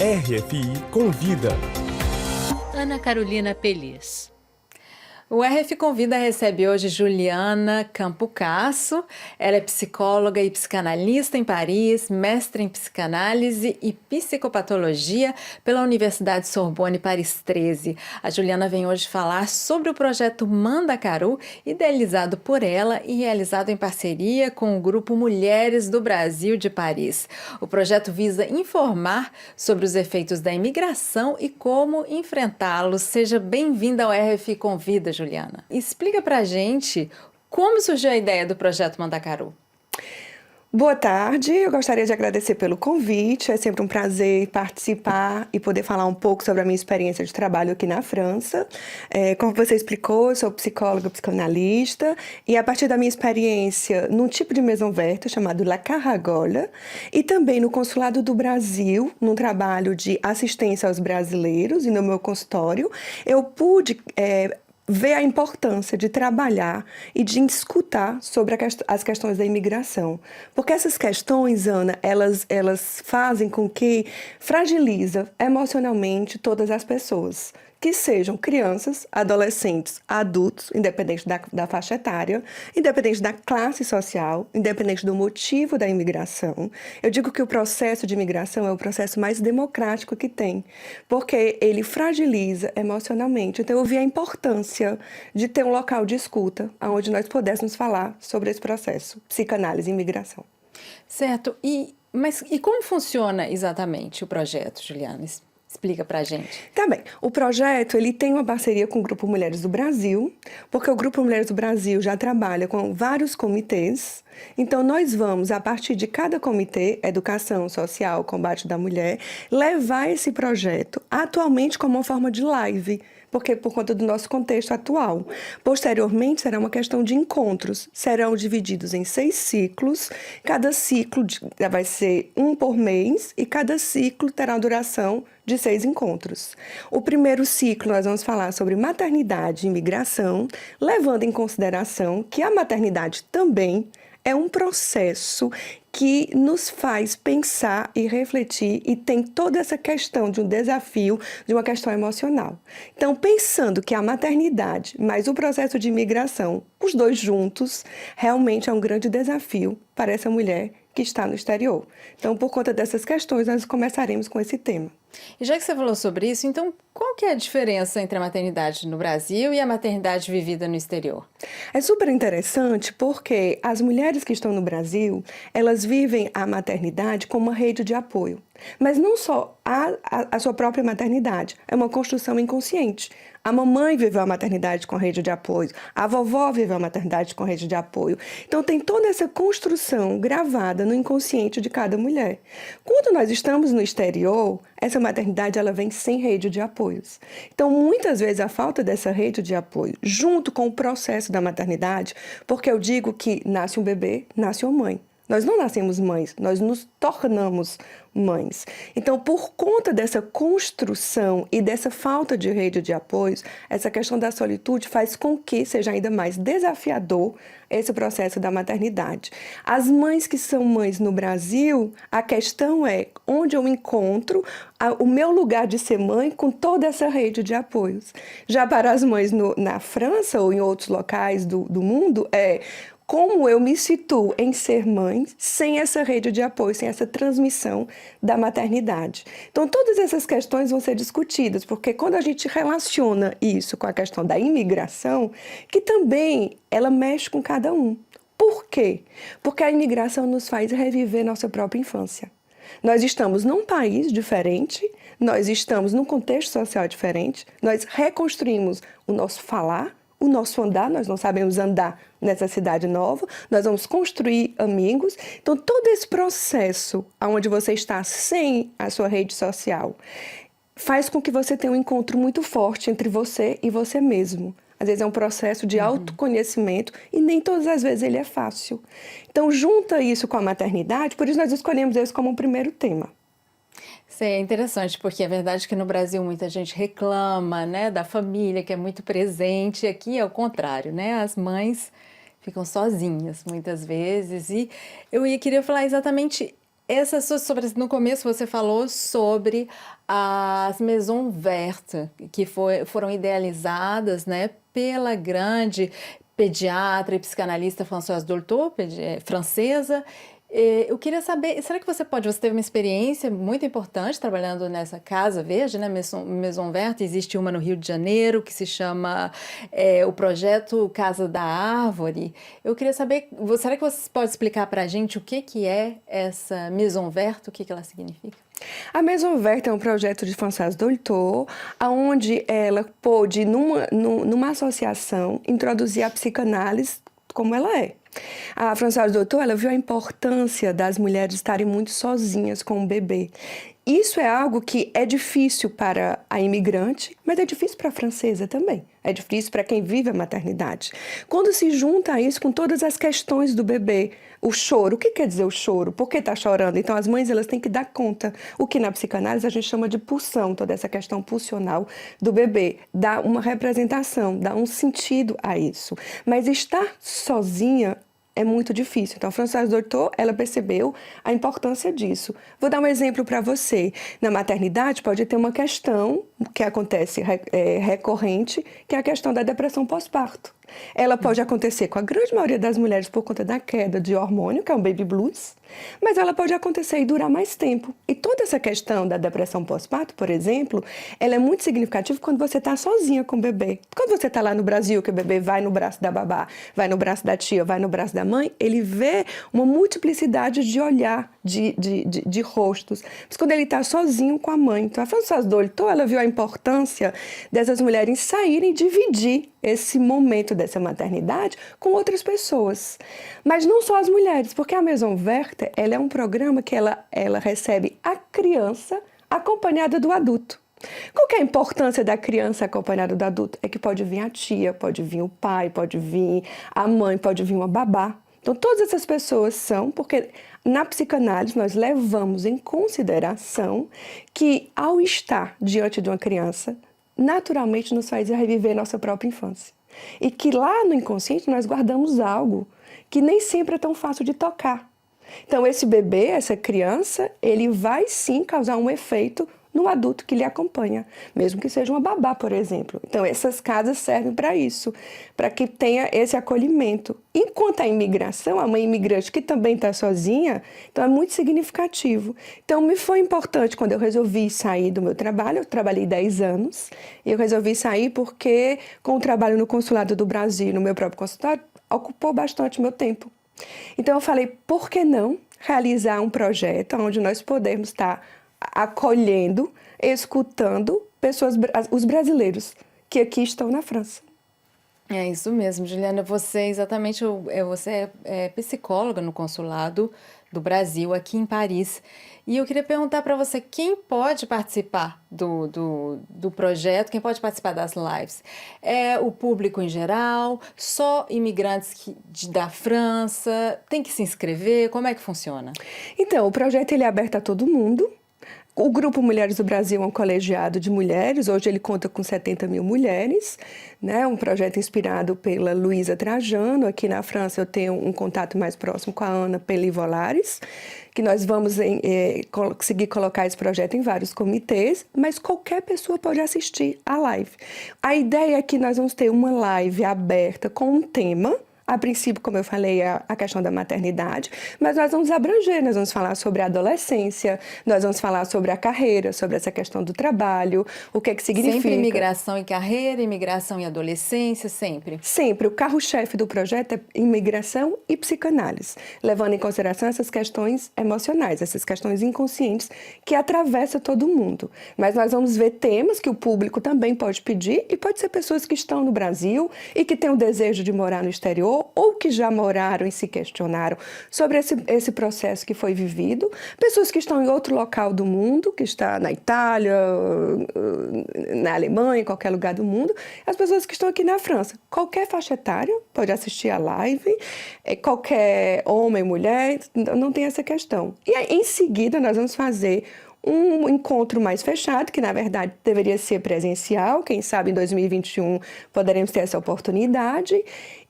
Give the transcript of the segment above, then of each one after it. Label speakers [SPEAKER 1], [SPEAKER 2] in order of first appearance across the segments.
[SPEAKER 1] RFI Convida.
[SPEAKER 2] Ana Carolina Pelias.
[SPEAKER 3] O RF Convida recebe hoje Juliana Campocasso. Ela é psicóloga e psicanalista em Paris, mestre em psicanálise e psicopatologia pela Universidade Sorbonne Paris 13. A Juliana vem hoje falar sobre o projeto Mandacaru, idealizado por ela e realizado em parceria com o grupo Mulheres do Brasil de Paris. O projeto visa informar sobre os efeitos da imigração e como enfrentá-los. Seja bem-vinda ao RF Convida, Juliana. Explica pra gente como surgiu a ideia do projeto Mandacaru.
[SPEAKER 4] Boa tarde, eu gostaria de agradecer pelo convite, é sempre um prazer participar e poder falar um pouco sobre a minha experiência de trabalho aqui na França. Como você explicou, eu sou psicóloga, psicanalista e a partir da minha experiência num tipo de maison verte chamado La Caragola e também no Consulado do Brasil, num trabalho de assistência aos brasileiros e no meu consultório, eu pude ver a importância de trabalhar e de escutar sobre as questões da imigração. Porque essas questões, Ana, elas fazem com que fragiliza emocionalmente todas as pessoas, que sejam crianças, adolescentes, adultos, independente da faixa etária, independente da classe social, independente do motivo da imigração. Eu digo que o processo de imigração é o processo mais democrático que tem, porque ele fragiliza emocionalmente. Então, eu vi a importância de ter um local de escuta, onde nós pudéssemos falar sobre esse processo, psicanálise e imigração.
[SPEAKER 3] Certo. Mas como funciona exatamente o projeto, Juliana? Explica pra gente.
[SPEAKER 4] Tá bem. O projeto ele tem uma parceria com o Grupo Mulheres do Brasil, porque o Grupo Mulheres do Brasil já trabalha com vários comitês. Então, nós vamos, a partir de cada comitê, Educação Social, Combate da Mulher, levar esse projeto atualmente como uma forma de live, porque por conta do nosso contexto atual. Posteriormente, será uma questão de encontros. Serão divididos em 6 ciclos. Cada ciclo vai ser um por mês e cada ciclo terá uma duração de 6 encontros. O primeiro ciclo, nós vamos falar sobre maternidade e imigração, levando em consideração que a maternidade também é um processo que nos faz pensar e refletir e tem toda essa questão de um desafio, de uma questão emocional. Então, pensando que a maternidade mais o processo de imigração, os dois juntos, realmente é um grande desafio para essa mulher que está no exterior. Então, por conta dessas questões, nós começaremos com esse tema.
[SPEAKER 3] E já que você falou sobre isso, então qual que é a diferença entre a maternidade no Brasil e a maternidade vivida no exterior?
[SPEAKER 4] É super interessante porque as mulheres que estão no Brasil, elas vivem a maternidade como uma rede de apoio. Mas não só a sua própria maternidade, é uma construção inconsciente. A mamãe viveu a maternidade com rede de apoio, a vovó viveu a maternidade com rede de apoio. Então tem toda essa construção gravada no inconsciente de cada mulher. Quando nós estamos no exterior, essa maternidade ela vem sem rede de apoios. Então muitas vezes a falta dessa rede de apoio, junto com o processo da maternidade, porque eu digo que nasce um bebê, nasce uma mãe. Nós não nascemos mães, nós nos tornamos mães. Então, por conta dessa construção e dessa falta de rede de apoios, essa questão da solitude faz com que seja ainda mais desafiador esse processo da maternidade. As mães que são mães no Brasil, a questão é onde eu encontro o meu lugar de ser mãe com toda essa rede de apoios. Já para as mães na França ou em outros locais do mundo, como eu me situo em ser mãe sem essa rede de apoio, sem essa transmissão da maternidade. Então, todas essas questões vão ser discutidas, porque quando a gente relaciona isso com a questão da imigração, que também ela mexe com cada um. Por quê? Porque a imigração nos faz reviver nossa própria infância. Nós estamos num país diferente, nós estamos num contexto social diferente, nós reconstruímos o nosso falar, o nosso andar, nós não sabemos andar nessa cidade nova, nós vamos construir amigos. Então, todo esse processo onde você está sem a sua rede social faz com que você tenha um encontro muito forte entre você e você mesmo. Às vezes é um processo de autoconhecimento e nem todas as vezes ele é fácil. Então, junta isso com a maternidade, por isso nós escolhemos isso como um primeiro tema.
[SPEAKER 3] Isso é interessante, porque é verdade que no Brasil muita gente reclama, né, da família que é muito presente, aqui é o contrário, né, as mães ficam sozinhas muitas vezes. E eu queria falar exatamente No começo você falou sobre as Maisons Vertes, que foram idealizadas, né, pela grande pediatra e psicanalista Françoise Dolto, francesa. Eu queria saber, será que você teve uma experiência muito importante trabalhando nessa Casa Verde, né, Maison Verte? Existe uma no Rio de Janeiro que se chama o projeto Casa da Árvore. Eu queria saber, será que você pode explicar para a gente o que é essa Maison Verte, o que ela significa?
[SPEAKER 4] A Maison Verte é um projeto de Françoise Dolto, onde ela pôde, numa associação, introduzir a psicanálise como ela é. A Françoise Dolto, ela viu a importância das mulheres estarem muito sozinhas com o bebê. Isso é algo que é difícil para a imigrante, mas é difícil para a francesa também. É difícil para quem vive a maternidade. Quando se junta isso com todas as questões do bebê, o choro, o que quer dizer o choro? Por que está chorando? Então, as mães elas têm que dar conta. O que na psicanálise a gente chama de pulsão, toda essa questão pulsional do bebê. Dá uma representação, dá um sentido a isso. Mas estar sozinha é muito difícil. Então, a Françoise Dolto, ela percebeu a importância disso. Vou dar um exemplo para você. Na maternidade, pode ter uma questão que acontece recorrente, que é a questão da depressão pós-parto. Ela pode acontecer com a grande maioria das mulheres por conta da queda de hormônio, que é o baby blues, mas ela pode acontecer e durar mais tempo. E toda essa questão da depressão pós-parto, por exemplo, ela é muito significativa quando você está sozinha com o bebê. Quando você está lá no Brasil, que o bebê vai no braço da babá, vai no braço da tia, vai no braço da mãe, ele vê uma multiplicidade de olhar, de rostos. Mas quando ele está sozinho com a mãe. Então, a Françoise Dolto, ela viu a importância dessas mulheres saírem e dividir esse momento dessa maternidade com outras pessoas. Mas não só as mulheres, porque a Maison Verte, ela é um programa que ela recebe a criança acompanhada do adulto. Qual que é a importância da criança acompanhada do adulto? É que pode vir a tia, pode vir o pai, pode vir a mãe, pode vir uma babá. Então, todas essas pessoas são, porque na psicanálise nós levamos em consideração que ao estar diante de uma criança, naturalmente nos faz reviver nossa própria infância. E que lá no inconsciente nós guardamos algo que nem sempre é tão fácil de tocar. Então, esse bebê, essa criança, ele vai sim causar um efeito no adulto que lhe acompanha, mesmo que seja uma babá, por exemplo. Então, essas casas servem para isso, para que tenha esse acolhimento. Enquanto a imigração, a mãe imigrante que também está sozinha, então é muito significativo. Então, me foi importante quando eu resolvi sair do meu trabalho, eu trabalhei 10 anos, e eu resolvi sair porque, com o trabalho no Consulado do Brasil, no meu próprio consultório, ocupou bastante meu tempo. Então, eu falei, por que não realizar um projeto onde nós podemos estar acolhendo, escutando os brasileiros que aqui estão na França.
[SPEAKER 3] É isso mesmo, Juliana. Você é psicóloga no Consulado do Brasil, aqui em Paris. E eu queria perguntar para você, quem pode participar do projeto, quem pode participar das lives? É o público em geral? Só imigrantes da França? Tem que se inscrever? Como é que funciona?
[SPEAKER 4] Então, o projeto ele é aberto a todo mundo. O Grupo Mulheres do Brasil é um colegiado de mulheres, hoje ele conta com 70 mil mulheres, né? Um projeto inspirado pela Luísa Trajano. Aqui na França eu tenho um contato mais próximo com a Ana Pelli-Volares, que nós vamos conseguir colocar esse projeto em vários comitês, mas qualquer pessoa pode assistir à live. A ideia é que nós vamos ter uma live aberta com um tema. A princípio, como eu falei, a questão da maternidade, mas nós vamos abranger, nós vamos falar sobre a adolescência, nós vamos falar sobre a carreira, sobre essa questão do trabalho, o que é que significa.
[SPEAKER 3] Sempre imigração e carreira, imigração e adolescência, sempre?
[SPEAKER 4] Sempre. O carro-chefe do projeto é imigração e psicanálise, levando em consideração essas questões emocionais, essas questões inconscientes que atravessam todo mundo. Mas nós vamos ver temas que o público também pode pedir e pode ser pessoas que estão no Brasil e que têm o desejo de morar no exterior, ou que já moraram e se questionaram sobre esse processo que foi vivido, pessoas que estão em outro local do mundo, que está na Itália, na Alemanha, em qualquer lugar do mundo, as pessoas que estão aqui na França. Qualquer faixa etária pode assistir a live, qualquer homem, mulher, não tem essa questão. E aí, em seguida, nós vamos fazer um encontro mais fechado, que na verdade deveria ser presencial, quem sabe em 2021 poderemos ter essa oportunidade,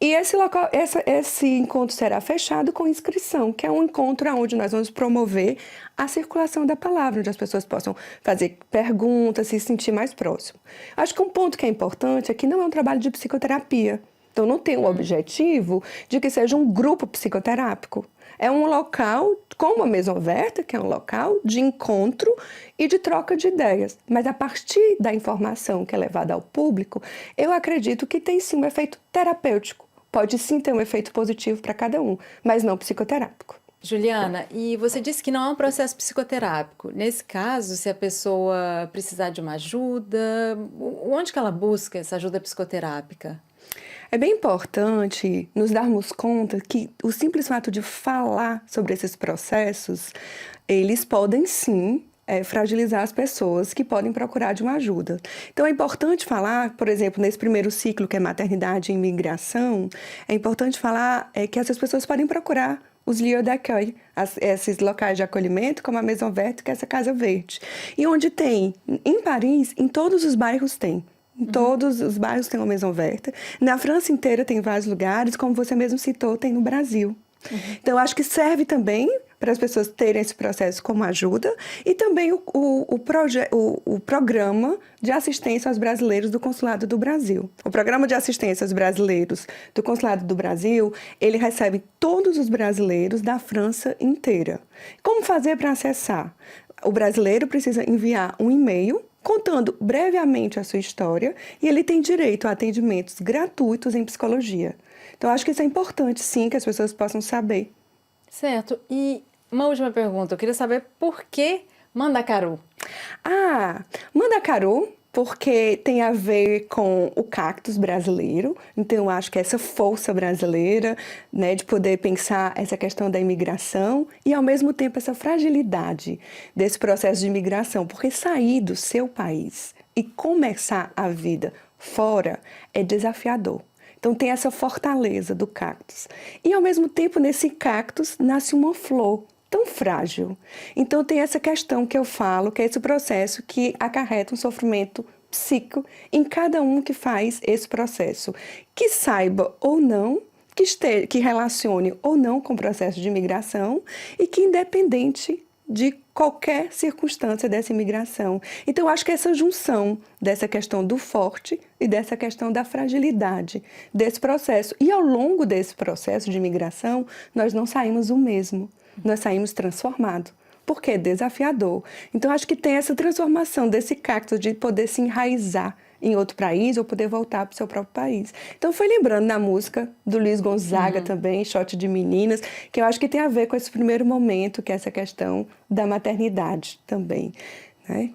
[SPEAKER 4] E esse local, esse encontro será fechado com inscrição, que é um encontro onde nós vamos promover a circulação da palavra, onde as pessoas possam fazer perguntas, se sentir mais próximo. Acho que um ponto que é importante é que não é um trabalho de psicoterapia. Então, não tem o objetivo de que seja um grupo psicoterápico. É um local, como a Maison Verte, que é um local de encontro e de troca de ideias. Mas a partir da informação que é levada ao público, eu acredito que tem sim um efeito terapêutico. Pode sim ter um efeito positivo para cada um, mas não psicoterápico.
[SPEAKER 3] Juliana, e você disse que não é um processo psicoterápico. Nesse caso, se a pessoa precisar de uma ajuda, onde que ela busca essa ajuda psicoterápica?
[SPEAKER 4] É bem importante nos darmos conta que o simples fato de falar sobre esses processos, eles podem sim fragilizar as pessoas que podem procurar de uma ajuda. Então é importante falar, por exemplo, nesse primeiro ciclo que é maternidade e imigração, é importante falar que essas pessoas podem procurar os lieux d'accueil, esses locais de acolhimento, como a Maison Verte, que é essa Casa Verde. E onde tem, em Paris, em todos os bairros tem. Em todos os bairros tem uma Maison Verte. Na França inteira tem vários lugares, como você mesmo citou, tem no Brasil. Então, acho que serve também para as pessoas terem esse processo como ajuda e também o programa de assistência aos brasileiros do Consulado do Brasil. O programa de assistência aos brasileiros do Consulado do Brasil, ele recebe todos os brasileiros da França inteira. Como fazer para acessar? O brasileiro precisa enviar um e-mail contando brevemente a sua história e ele tem direito a atendimentos gratuitos em psicologia. Então, acho que isso é importante, sim, que as pessoas possam saber.
[SPEAKER 3] Certo. E uma última pergunta. Eu queria saber por que Mandacaru?
[SPEAKER 4] Mandacaru, porque tem a ver com o cactus brasileiro. Então, eu acho que essa força brasileira, né, de poder pensar essa questão da imigração e, ao mesmo tempo, essa fragilidade desse processo de imigração. Porque sair do seu país e começar a vida fora é desafiador. Então, tem essa fortaleza do cactus. E, ao mesmo tempo, nesse cactus nasce uma flor tão frágil. Então, tem essa questão que eu falo, que é esse processo que acarreta um sofrimento psíquico em cada um que faz esse processo. Que saiba ou não, que relacione ou não com o processo de imigração e que independente de qualquer circunstância dessa imigração. Então, eu acho que essa junção dessa questão do forte e dessa questão da fragilidade desse processo. E ao longo desse processo de imigração, nós não saímos o mesmo, nós saímos transformados, porque é desafiador. Então, acho que tem essa transformação desse cactus de poder se enraizar em outro país ou poder voltar para o seu próprio país. Então, foi lembrando na música do Luiz Gonzaga também, Shot de Meninas, que eu acho que tem a ver com esse primeiro momento, que é essa questão da maternidade também, né?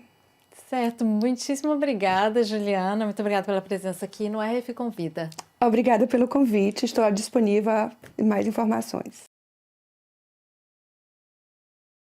[SPEAKER 3] Certo. Muitíssimo obrigada, Juliana. Muito obrigada pela presença aqui no RF Convida.
[SPEAKER 4] Obrigada pelo convite. Estou disponível a mais informações.